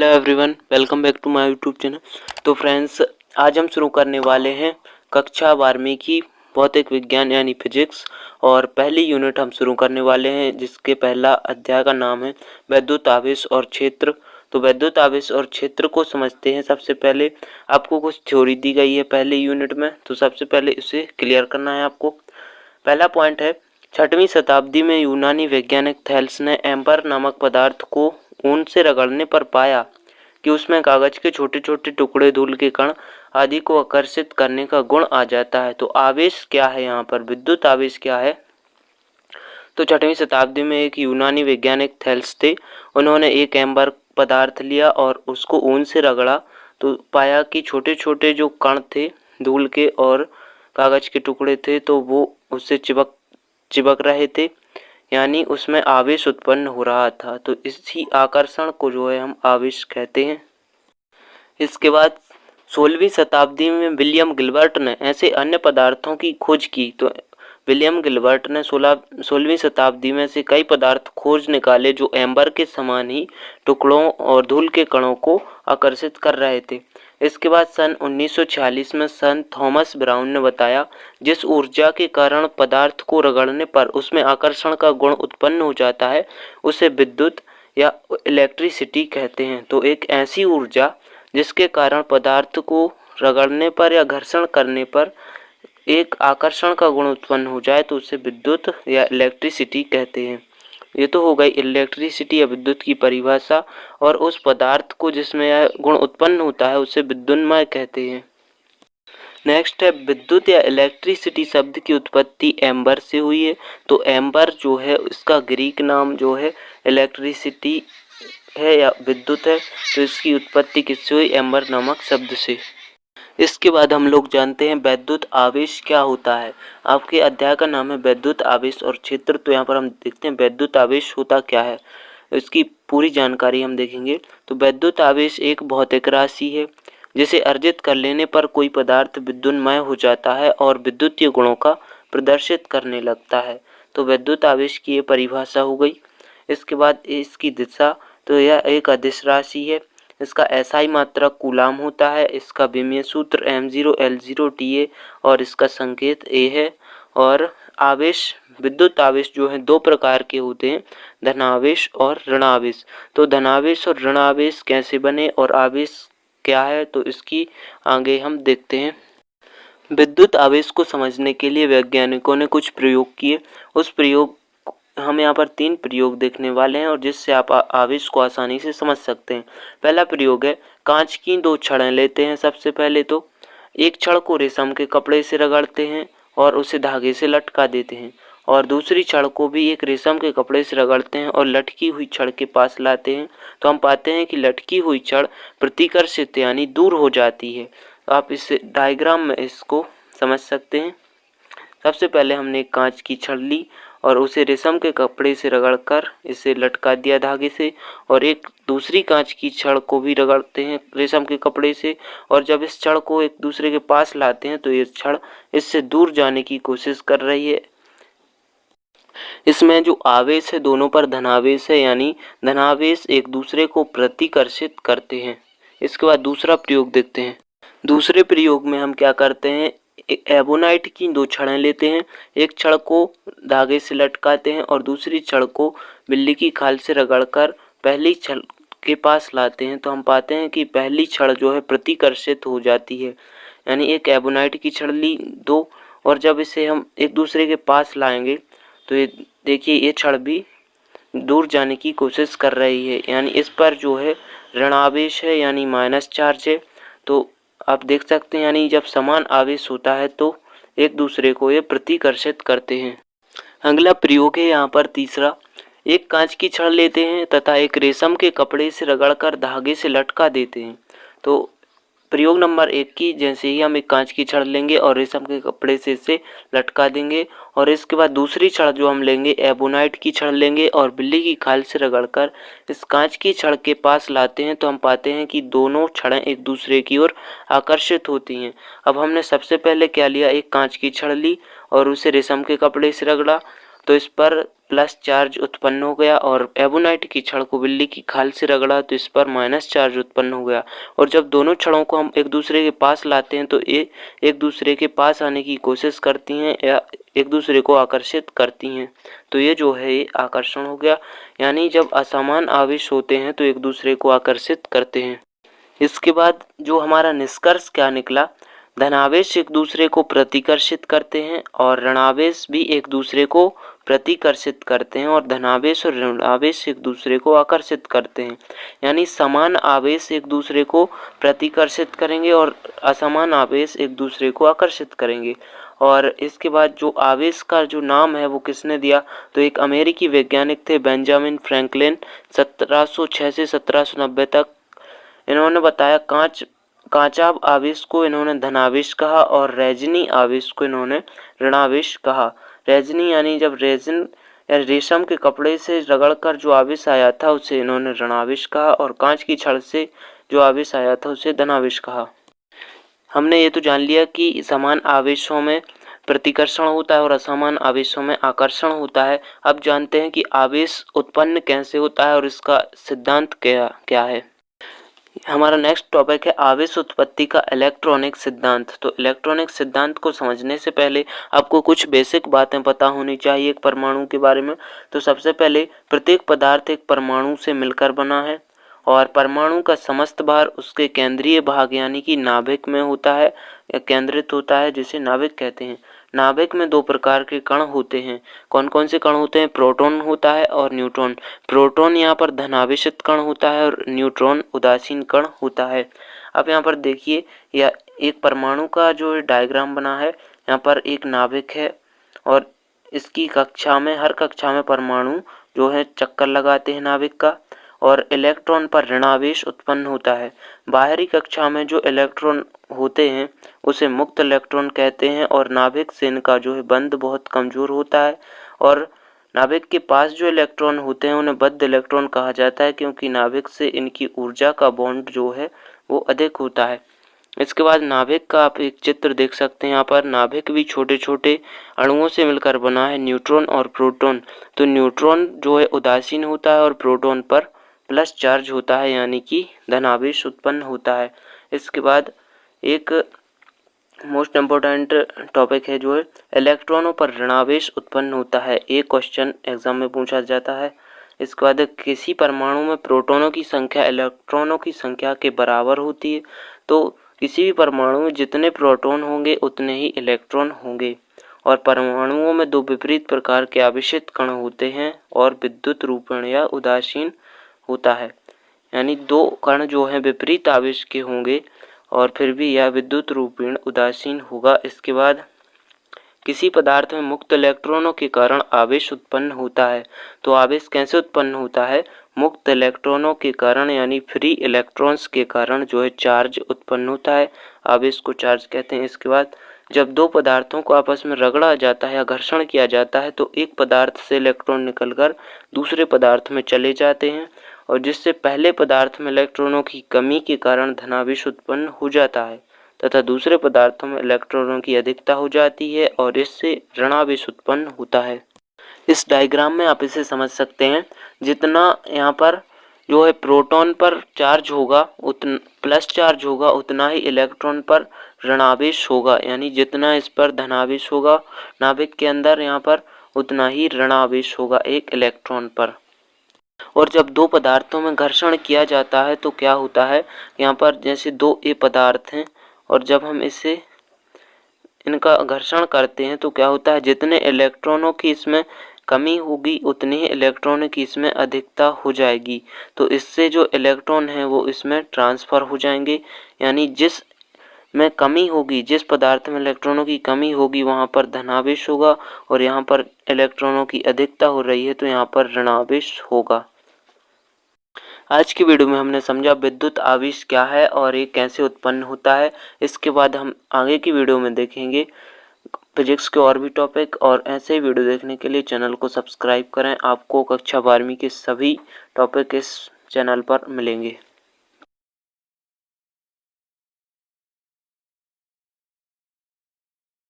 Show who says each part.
Speaker 1: Hello everyone, welcome back to my YouTube channel. तो friends, आज हम शुरू करने वाले हैं कक्षा 12वीं की भौतिक विज्ञान यानी फिजिक्स। और पहली यूनिट हम शुरू करने वाले हैं जिसके पहला अध्याय का नाम है वैद्युत आवेश और क्षेत्र। तो वैद्युत आवेश और क्षेत्र को समझते हैं। सबसे पहले आपको कुछ थ्योरी दी गई है पहले यूनिट में, तो सबसे पहले इसे क्लियर करना है आपको। पहला पॉइंट है, 6वीं शताब्दी में यूनानी वैज्ञानिक थेल्स ने एम्बर नामक पदार्थ को ऊन से रगड़ने पर पाया कि उसमें कागज के छोटे छोटे टुकड़े, धूल के कण आदि को आकर्षित करने का गुण आ जाता है। तो आवेश क्या है यहाँ पर, विद्युत आवेश क्या है? तो 6वीं शताब्दी में एक यूनानी वैज्ञानिक थेल्स थे। उन्होंने एक एम्बर पदार्थ लिया और उसको ऊन से रगड़ा तो पाया कि छोटे छोटे जो कण थे धूल के और कागज के टुकड़े थे तो वो उससे चिपक रहे थे, यानी उसमें आवेश उत्पन्न हो रहा था। तो इसी आकर्षण को जो है हम आवेश कहते हैं। इसके बाद 16वीं शताब्दी में विलियम गिलबर्ट ने ऐसे अन्य पदार्थों की खोज की। तो विलियम गिलबर्ट ने 16वीं शताब्दी में से कई पदार्थ खोज निकाले जो एम्बर के समान ही टुकड़ों और धूल के कणों को आकर्षित कर रहे थे। इसके बाद सन 1946 में सन थॉमस ब्राउन ने बताया, जिस ऊर्जा के कारण पदार्थ को रगड़ने पर उसमें आकर्षण का गुण उत्पन्न हो जाता है उसे विद्युत या इलेक्ट्रिसिटी कहते हैं। तो एक ऐसी ऊर्जा जिसके कारण पदार्थ को रगड़ने पर या घर्षण करने पर एक आकर्षण का गुण उत्पन्न हो जाए तो उसे विद्युत या इलेक्ट्रिसिटी कहते हैं। ये तो हो गई इलेक्ट्रिसिटी या विद्युत की परिभाषा। और उस पदार्थ को जिसमें यह गुण उत्पन्न होता है उसे विद्युन्मय कहते हैं। नेक्स्ट है, विद्युत या इलेक्ट्रिसिटी शब्द की उत्पत्ति एम्बर से हुई है। तो एम्बर जो है इसका ग्रीक नाम जो है इलेक्ट्रिसिटी है या विद्युत है। तो इसकी उत्पत्ति किससे हुई? एम्बर नामक शब्द से। इसके बाद हम लोग जानते हैं वैद्युत आवेश क्या होता है। आपके अध्याय का नाम है वैद्युत आवेश और क्षेत्र। तो यहाँ पर हम देखते हैं वैद्युत आवेश होता क्या है, इसकी पूरी जानकारी हम देखेंगे। तो वैद्युत आवेश एक भौतिक राशि है जिसे अर्जित कर लेने पर कोई पदार्थ विद्युन्मय हो जाता है और विद्युतीय गुणों का प्रदर्शित करने लगता है। तो वैद्युत आवेश की ये परिभाषा हो गई। इसके बाद इसकी दिशा, तो यह एक अदिश राशि है। इसका एसआई मात्रक कूलाम होता है। इसका विमीय सूत्र m0l0Ta और इसका संकेत A है। और आवेश, विद्युत आवेश जो है दो प्रकार के होते हैं, धनावेश और ऋणावेश। तो धनावेश और ऋणावेश कैसे बने और आवेश क्या है, तो इसकी आगे हम देखते हैं। विद्युत आवेश को समझने के लिए वैज्ञानिकों ने कुछ प्रयोग किए। उस प्रयोग हम यहाँ पर 3 प्रयोग देखने वाले हैं और जिससे आप आवेश को आसानी से समझ सकते हैं। पहला प्रयोग है, कांच की 2 छड़ें लेते हैं। सबसे पहले तो एक छड़ को रेशम के कपड़े से रगड़ते हैं और उसे धागे से लटका देते हैं, और दूसरी छड़ को भी एक रेशम के कपड़े से रगड़ते हैं और लटकी हुई छड़ के पास लाते हैं। तो हम पाते हैं कि लटकी हुई छड़ प्रतिकर्षित यानी दूर हो जाती है। आप इस डायग्राम में इसको समझ सकते हैं। सबसे पहले हमने एक कांच की छड़ ली और उसे रेशम के कपड़े से रगड़कर इसे लटका दिया धागे से, और एक दूसरी कांच की छड़ को भी रगड़ते हैं रेशम के कपड़े से, और जब इस छड़ को एक दूसरे के पास लाते हैं तो ये छड़ इससे दूर जाने की कोशिश कर रही है। इसमें जो आवेश है दोनों पर धनावेश है, यानी धनावेश एक दूसरे को प्रतिकर्षित करते हैं। इसके बाद दूसरा प्रयोग देखते हैं। दूसरे प्रयोग में हम क्या करते हैं, एबोनाइट की 2 छड़ें लेते हैं। एक छड़ को धागे से लटकाते हैं और दूसरी छड़ को बिल्ली की खाल से रगड़कर पहली छड़ के पास लाते हैं। तो हम पाते हैं कि पहली छड़ जो है प्रतिकर्षित हो जाती है, यानी एक एबोनाइट की छड़ ली 2, और जब इसे हम एक दूसरे के पास लाएंगे तो ये देखिए ये छड़ भी दूर जाने की कोशिश कर रही है, यानी इस पर जो है ऋणावेश है यानी माइनस चार्ज है। तो आप देख सकते हैं, यानी जब समान आवेश होता है तो एक दूसरे को ये प्रतिकर्षित करते हैं। अगला प्रयोग है यहाँ पर तीसरा, एक कांच की छड़ लेते हैं तथा एक रेशम के कपड़े से रगड़कर धागे से लटका देते हैं। तो प्रयोग नंबर 1 की जैसे ही हम एक कांच की छड़ लेंगे और रेशम के कपड़े से इसे लटका देंगे, और इसके बाद दूसरी छड़ जो हम लेंगे एबोनाइट की छड़ लेंगे और बिल्ली की खाल से रगड़कर इस कांच की छड़ के पास लाते हैं, तो हम पाते हैं कि दोनों छड़ें एक दूसरे की ओर आकर्षित होती हैं। अब हमने सबसे पहले क्या लिया, एक कांच की छड़ ली और उसे रेशम के कपड़े से रगड़ा। तो इस पर प्लस चार्ज उत्पन्न हो गया, और एबोनाइट की छड़ को बिल्ली की खाल से रगड़ा तो इस पर माइनस चार्ज उत्पन्न हो गया। और जब दोनों छड़ों को हम एक दूसरे के पास लाते हैं तो ये एक दूसरे के पास आने की कोशिश करती हैं या एक दूसरे को आकर्षित करती हैं। तो ये जो है ये आकर्षण हो गया, यानी जब असमान आवेश होते हैं तो एक दूसरे को आकर्षित करते हैं। इसके बाद जो हमारा निष्कर्ष क्या निकला, धनावेश एक दूसरे को प्रतिकर्षित करते हैं और ऋणावेश भी एक दूसरे को प्रतिकर्षित करते हैं, और धनावेश और ऋणावेश एक दूसरे को आकर्षित करते हैं। यानी समान आवेश एक दूसरे को प्रतिकर्षित करेंगे और असमान आवेश एक दूसरे को आकर्षित करेंगे। और इसके बाद जो आवेश का जो नाम है वो किसने दिया, तो एक अमेरिकी वैज्ञानिक थे बेंजामिन फ्रैंकलिन, 1706 से 1790 तक। इन्होंने बताया कांचा आवेश को इन्होंने धनावेश कहा और रेजिनी आवेश को इन्होंने ऋणावेश कहा। रेजिनी यानी जब रेजिन या रेशम के कपड़े से रगड़कर जो आवेश आया था उसे इन्होंने ऋणावेश कहा, और कांच की छड़ से जो आवेश आया था उसे धनावेश कहा। हमने ये तो जान लिया कि समान आवेशों में प्रतिकर्षण होता है और असमान आवेशों में आकर्षण होता है। अब जानते हैं कि आवेश उत्पन्न कैसे होता है और इसका सिद्धांत क्या है। हमारा नेक्स्ट टॉपिक है आवेश उत्पत्ति का इलेक्ट्रॉनिक सिद्धांत। तो इलेक्ट्रॉनिक सिद्धांत को समझने से पहले आपको कुछ बेसिक बातें पता होनी चाहिए एक परमाणु के बारे में। तो सबसे पहले प्रत्येक पदार्थ एक परमाणु से मिलकर बना है, और परमाणु का समस्त भार उसके केंद्रीय भाग यानी कि नाभिक में होता है या केंद्रित होता है, जिसे नाभिक कहते हैं। नाभिक में दो प्रकार के कण होते हैं। कौन कौन से कण होते हैं? प्रोटॉन होता है और न्यूट्रॉन। प्रोटॉन यहाँ पर धनावेशित कण होता है और न्यूट्रॉन उदासीन कण होता है। अब यहाँ पर देखिए, यह एक परमाणु का जो डायग्राम बना है, यहाँ पर एक नाभिक है और इसकी कक्षा में हर कक्षा में परमाणु जो है चक्कर लगाते हैं नाभिक का, और इलेक्ट्रॉन पर ऋणावेश उत्पन्न होता है। बाहरी कक्षा में जो इलेक्ट्रॉन होते हैं उसे मुक्त इलेक्ट्रॉन कहते हैं, और नाभिक से इनका जो है बंध बहुत कमजोर होता है, और नाभिक के पास जो इलेक्ट्रॉन होते हैं उन्हें बद्ध इलेक्ट्रॉन कहा जाता है, क्योंकि नाभिक से इनकी ऊर्जा का बॉन्ड जो है वो अधिक होता है। इसके बाद नाभिक का आप एक चित्र देख सकते हैं। यहाँ पर नाभिक भी छोटे छोटे अणुओं से मिलकर बना है, न्यूट्रॉन और प्रोटॉन। तो न्यूट्रॉन जो है उदासीन होता है और प्रोटॉन पर प्लस चार्ज होता है, यानी कि धनावेश उत्पन्न होता है। इसके बाद एक मोस्ट इम्पोर्टेंट टॉपिक है जो है इलेक्ट्रॉनों पर ऋणावेश उत्पन्न होता है। एक क्वेश्चन एग्जाम में पूछा जाता है। इसके बाद किसी परमाणु में प्रोटॉनों की संख्या इलेक्ट्रॉनों की संख्या के बराबर होती है। तो किसी भी परमाणु में जितने प्रोटॉन होंगे उतने ही इलेक्ट्रॉन होंगे, और परमाणुओं में दो विपरीत प्रकार के आवेशित कण होते हैं और विद्युत रूपण या उदासीन होता है। यानी दो कण जो हैं विपरीत आवेश के होंगे और फिर भी यह विद्युत रूपेण उदासीन होगा। इसके बाद किसी पदार्थ में मुक्त इलेक्ट्रॉनों के कारण आवेश उत्पन्न होता है। तो आवेश कैसे उत्पन्न होता है? मुक्त इलेक्ट्रॉनों के कारण, यानी फ्री इलेक्ट्रॉन्स के कारण जो है चार्ज उत्पन्न होता है। आवेश को चार्ज कहते हैं। इसके बाद जब दो पदार्थों को आपस में रगड़ा जाता है या घर्षण किया जाता है तो एक पदार्थ से इलेक्ट्रॉन निकलकर दूसरे पदार्थ में चले जाते हैं, और जिससे पहले पदार्थ में इलेक्ट्रॉनों की कमी के कारण धनावेश उत्पन्न हो जाता है तथा दूसरे पदार्थों में इलेक्ट्रॉनों की अधिकता हो जाती है और इससे ऋणावेश उत्पन्न होता है। इस डायग्राम में आप इसे समझ सकते हैं। जितना यहाँ पर जो है प्रोटॉन पर चार्ज होगा उतना प्लस चार्ज होगा, उतना ही इलेक्ट्रॉन पर ऋणावेश होगा। यानी जितना इस पर धनावेश होगा नाभिक के अंदर यहाँ पर, उतना ही ऋणावेश होगा एक इलेक्ट्रॉन पर। और जब दो पदार्थों में घर्षण किया जाता है तो क्या होता है, यहाँ पर जैसे दो ए पदार्थ हैं और जब हम इनका घर्षण करते हैं तो क्या होता है, जितने इलेक्ट्रॉनों की इसमें कमी होगी उतनी ही इलेक्ट्रॉनों की इसमें अधिकता हो जाएगी। तो इससे जो इलेक्ट्रॉन है वो इसमें ट्रांसफ़र हो जाएंगे। यानी जिस में कमी होगी, जिस पदार्थ में इलेक्ट्रॉनों की कमी होगी वहाँ पर धनावेश होगा, और यहाँ पर इलेक्ट्रॉनों की अधिकता हो रही है तो यहाँ पर ऋणावेश होगा। आज की वीडियो में हमने समझा विद्युत आवेश क्या है और ये कैसे उत्पन्न होता है। इसके बाद हम आगे की वीडियो में देखेंगे फिजिक्स के और भी टॉपिक, और ऐसे ही वीडियो देखने के लिए चैनल को सब्सक्राइब करें। आपको कक्षा 12वीं के सभी टॉपिक इस चैनल पर मिलेंगे।